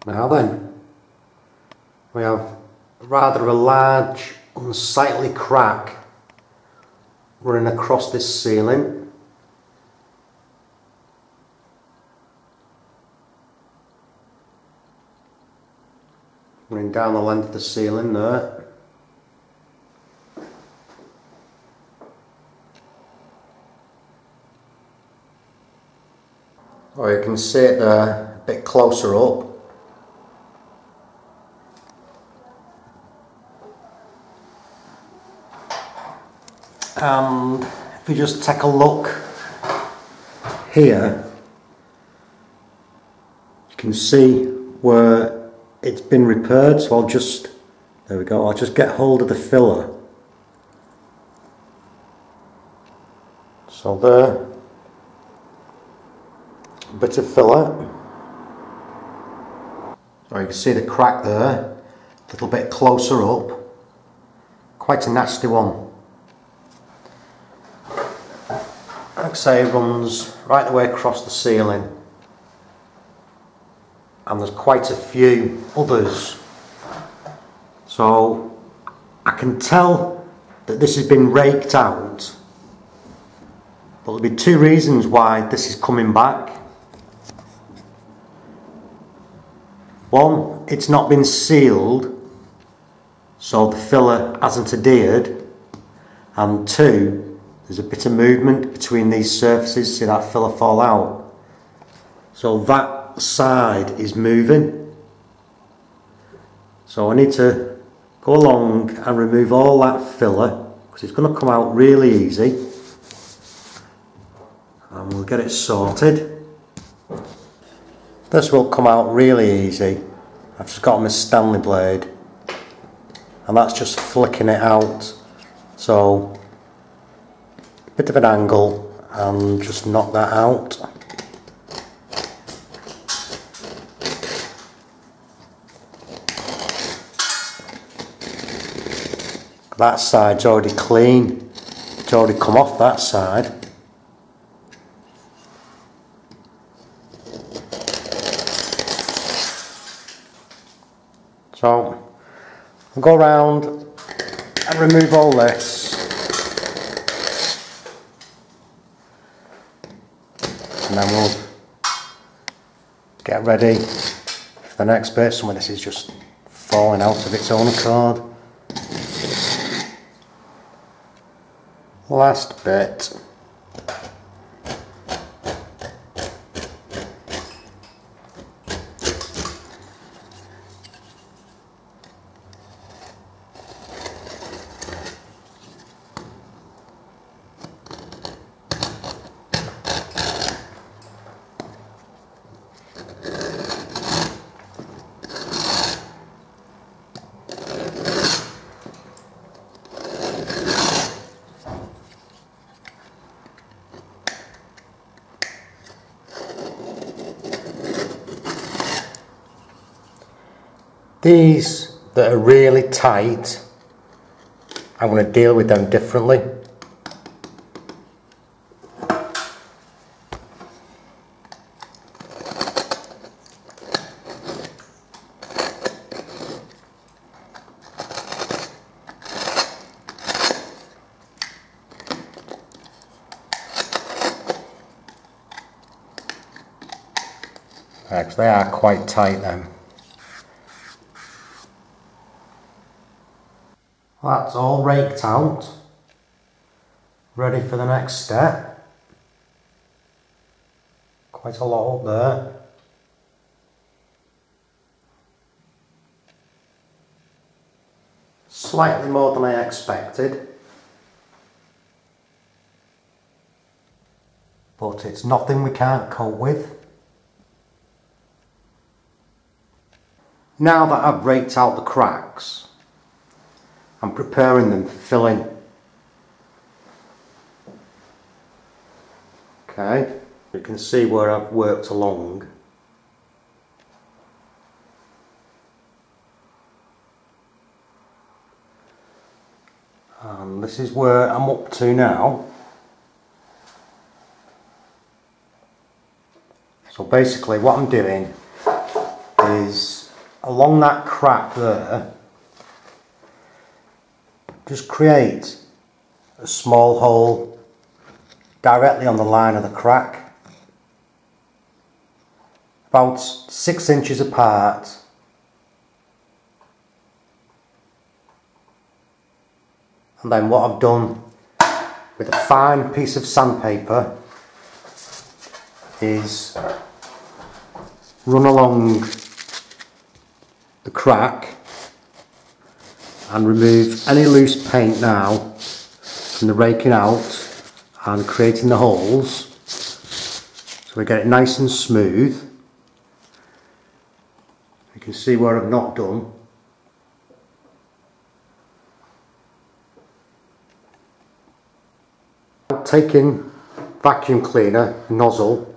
Now then, we have rather a large unsightly crack running across this ceiling. Running down the length of the ceiling there. Or you can see it there a bit closer up. And if we just take a look here, you can see where it's been repaired. So I'll just, there we go, I'll just get hold of the filler. So there, a bit of filler. So you can see the crack there, a little bit closer up. Quite a nasty one. Like I say, it runs right the way across the ceiling, and there's quite a few others. So I can tell that this has been raked out, but there'll be two reasons why this is coming back. One, it's not been sealed, so the filler hasn't adhered, and two, there's a bit of movement between these surfaces. See that filler fall out? So that side is moving. So I need to go along and remove all that filler, because it's going to come out really easy. And we'll get it sorted. This will come out really easy. I've just got my Stanley blade, and that's just flicking it out. So bit of an angle and just knock that out. That side's already clean, it's already come off that side. So I'll go around and remove all this. And then we'll get ready for the next bit. Some of this is just falling out of its own accord. Last bit. These that are really tight, I'm going to deal with them differently. Because they are quite tight then. That's all raked out, ready for the next step. Quite a lot up there. Slightly more than I expected, but it's nothing we can't cope with. Now that I've raked out the cracks, I'm preparing them for filling. Okay, you can see where I've worked along. And this is where I'm up to now. So basically what I'm doing is along that crack there, just create a small hole directly on the line of the crack, about 6 inches apart. And then what I've done with a fine piece of sandpaper is run along the crack and remove any loose paint now from the raking out and creating the holes, so we get it nice and smooth. You can see where I've not done. Taking vacuum cleaner nozzle,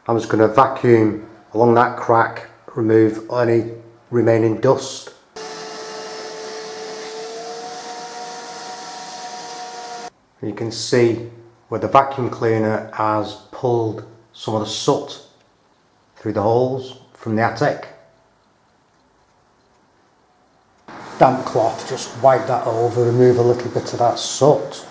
I'm just going to vacuum along that crack, remove any remaining dust. You can see where the vacuum cleaner has pulled some of the soot through the holes from the attic. Damp cloth, just wipe that over, remove a little bit of that soot.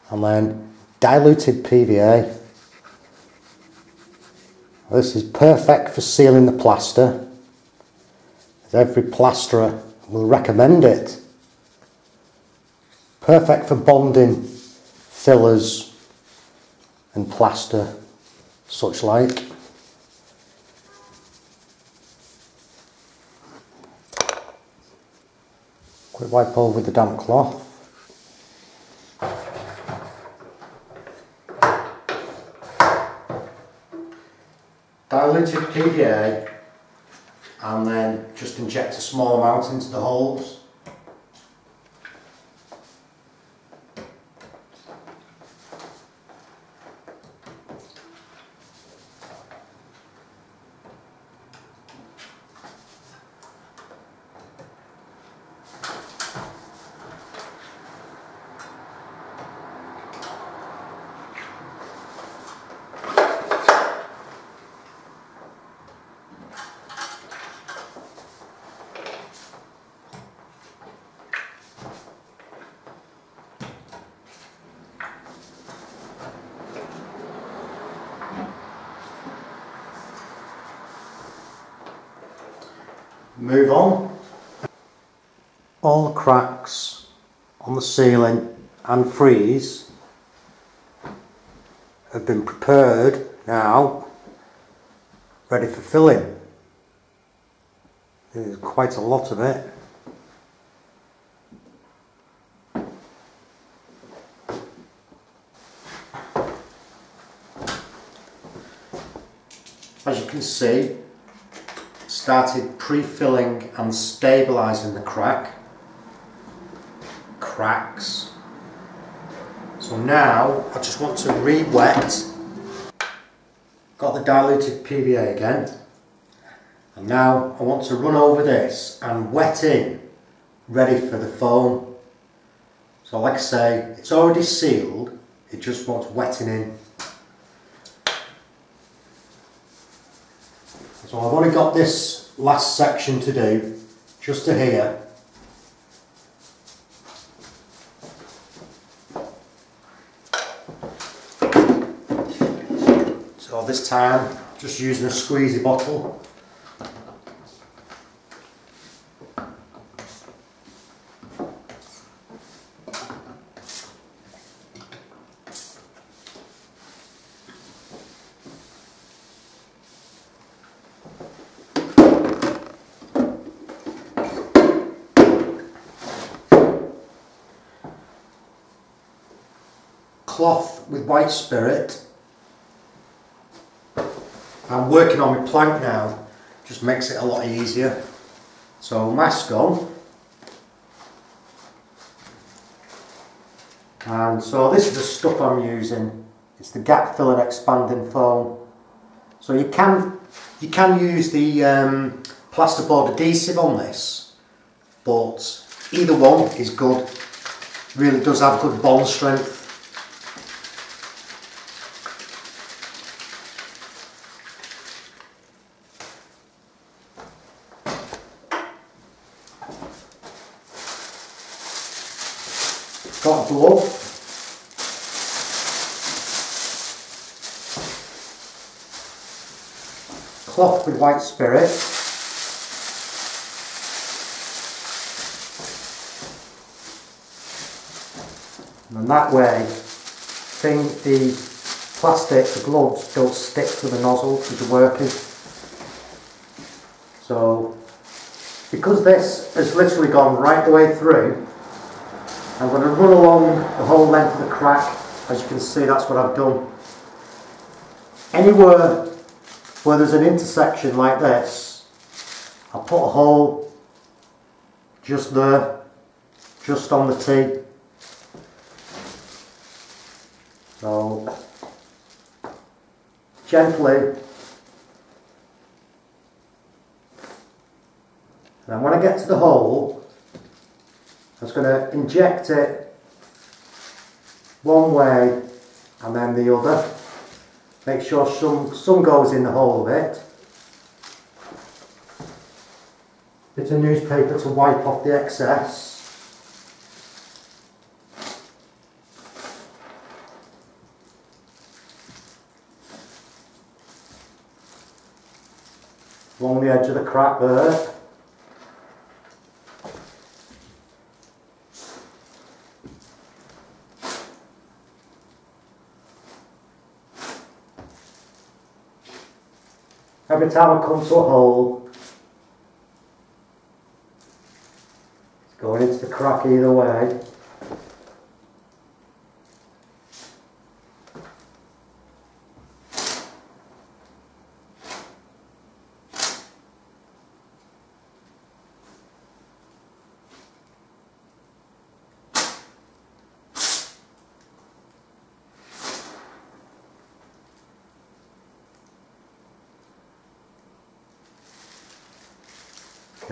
And then diluted PVA. This is perfect for sealing the plaster, as every plasterer will recommend it. Perfect for bonding fillers and plaster such like. Quick wipe over with the damp cloth. Diluted PVA, and then just inject a small amount into the holes. Move on. All the cracks on the ceiling and frieze have been prepared now, ready for filling. There's quite a lot of it. As you can see, started pre-filling and stabilising the cracks. So now I just want to re-wet. Got the diluted PVA again, and now I want to run over this and wet in, ready for the foam. So like I say, it's already sealed, it just wants wetting in. So I've only got this last section to do, just to here. So this time, just using a squeezy bottle. Cloth with white spirit. I'm working on my plank now, just makes it a lot easier. So mask on. And so this is the stuff I'm using. It's the gap fill and expanding foam. So you can use the plasterboard adhesive on this, but either one is good. Really does have good bond strength. Got a glove. Cloth with white spirit. And that way, the plastic, the gloves don't stick to the nozzle as you're working. So, because this has literally gone right the way through, I'm going to run along the whole length of the crack. As you can see, that's what I've done. Anywhere where there's an intersection like this, I'll put a hole just there, just on the T. So, gently, and then when I get to the hole, I'm just going to inject it one way and then the other. Make sure some goes in the hole of it. Bit of newspaper to wipe off the excess. Along the edge of the crack there. Every time I come to a hole, it's going into the crack either way.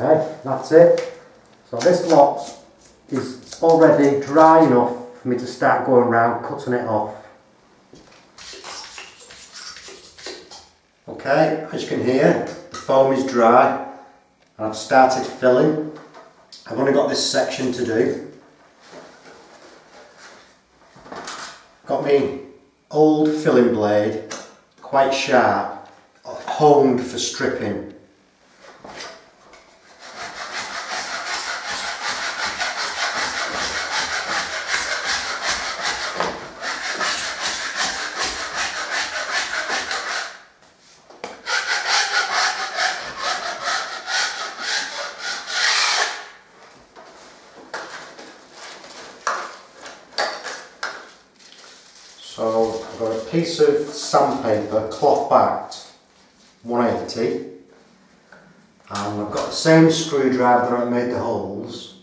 Okay, that's it. So this lot is already dry enough for me to start going around cutting it off. Okay, as you can hear, the foam is dry and I've started filling. I've only got this section to do. Got me old filling blade, quite sharp, honed for stripping. So I've got a piece of sandpaper, cloth backed, 180, and I've got the same screwdriver that I made the holes.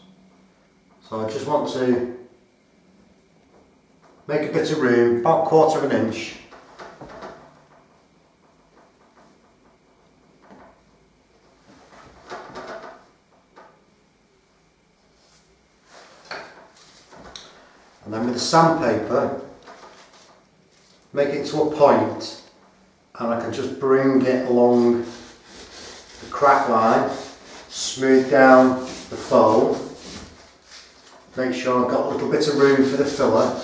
So I just want to make a bit of room, about 1/4 of an inch. And then with the sandpaper, make it to a point, and I can just bring it along the crack line, smooth down the foam, make sure I've got a little bit of room for the filler.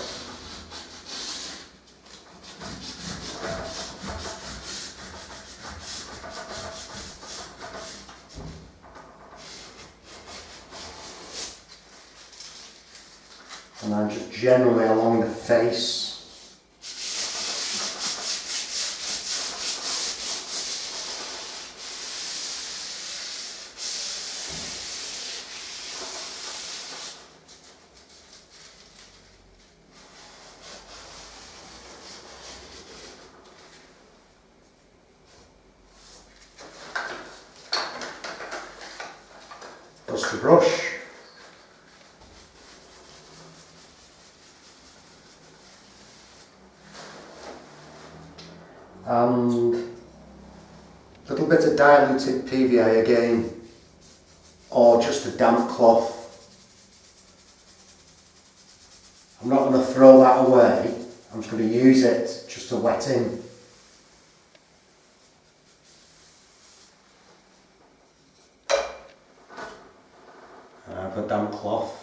And then just generally along the face. Dust the brush. And a little bit of diluted PVA again, or just a damp cloth. I'm not going to throw that away, I'm just going to use it just to wet in. I have a damp cloth.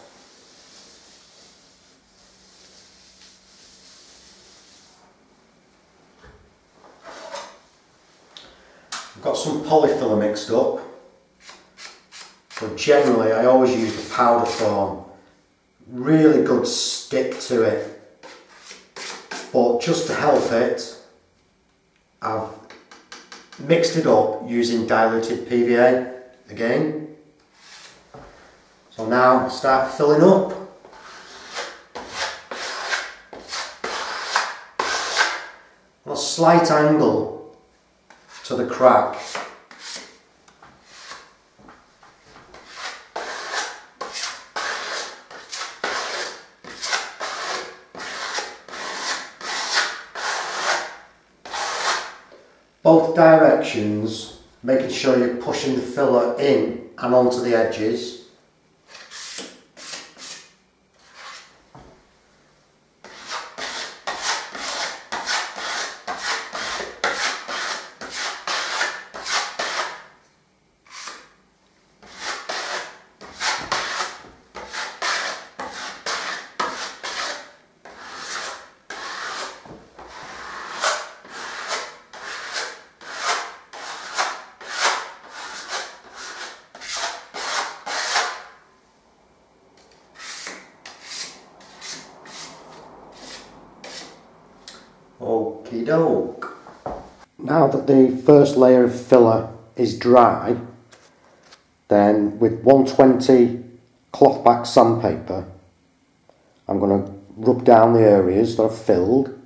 I've got some polyfiller mixed up, but generally I always use the powder form. Really good stick to it, but just to help it, I've mixed it up using diluted PVA again. So now start filling up. On a slight angle to the crack. Both directions, making sure you're pushing the filler in and onto the edges. Okie doke. Now that the first layer of filler is dry, then with 120 cloth back sandpaper, I'm going to rub down the areas that I've filled,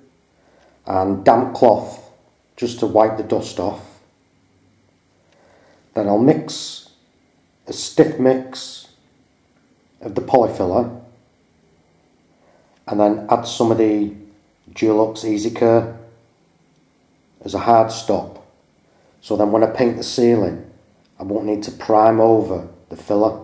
and damp cloth just to wipe the dust off. Then I'll mix a stiff mix of the polyfiller, and then add some of the Dulux Easy Care as a hard stop, so then when I paint the ceiling I won't need to prime over the filler.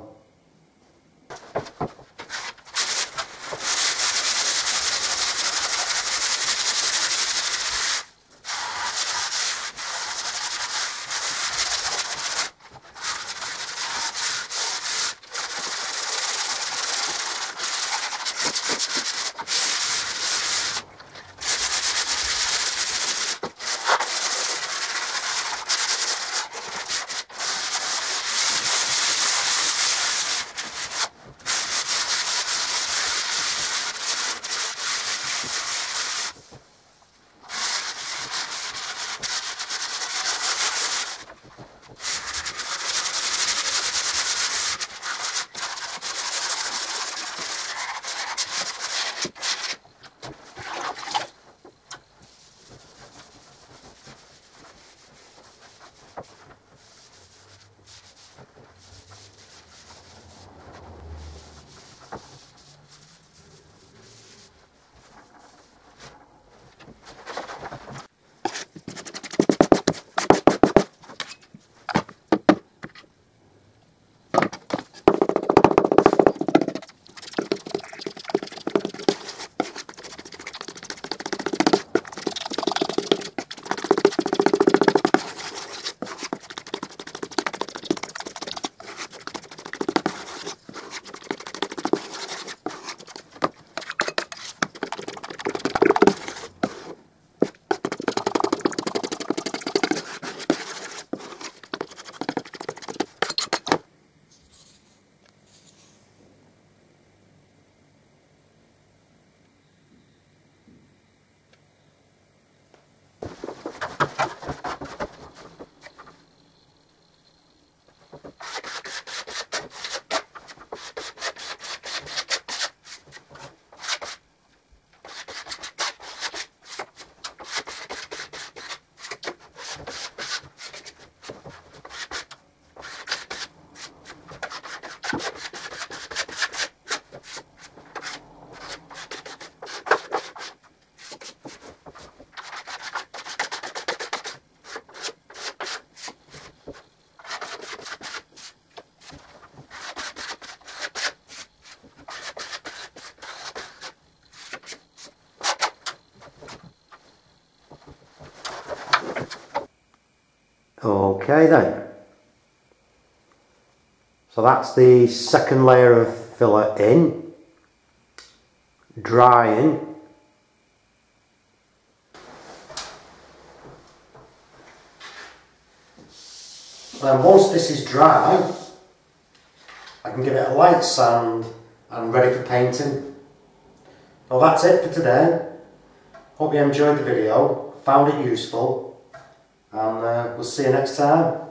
Okay then. So that's the second layer of filler in, drying. Then once this is dry, I can give it a light sand and ready for painting. Well, that's it for today. Hope you enjoyed the video, found it useful, and we'll see you next time.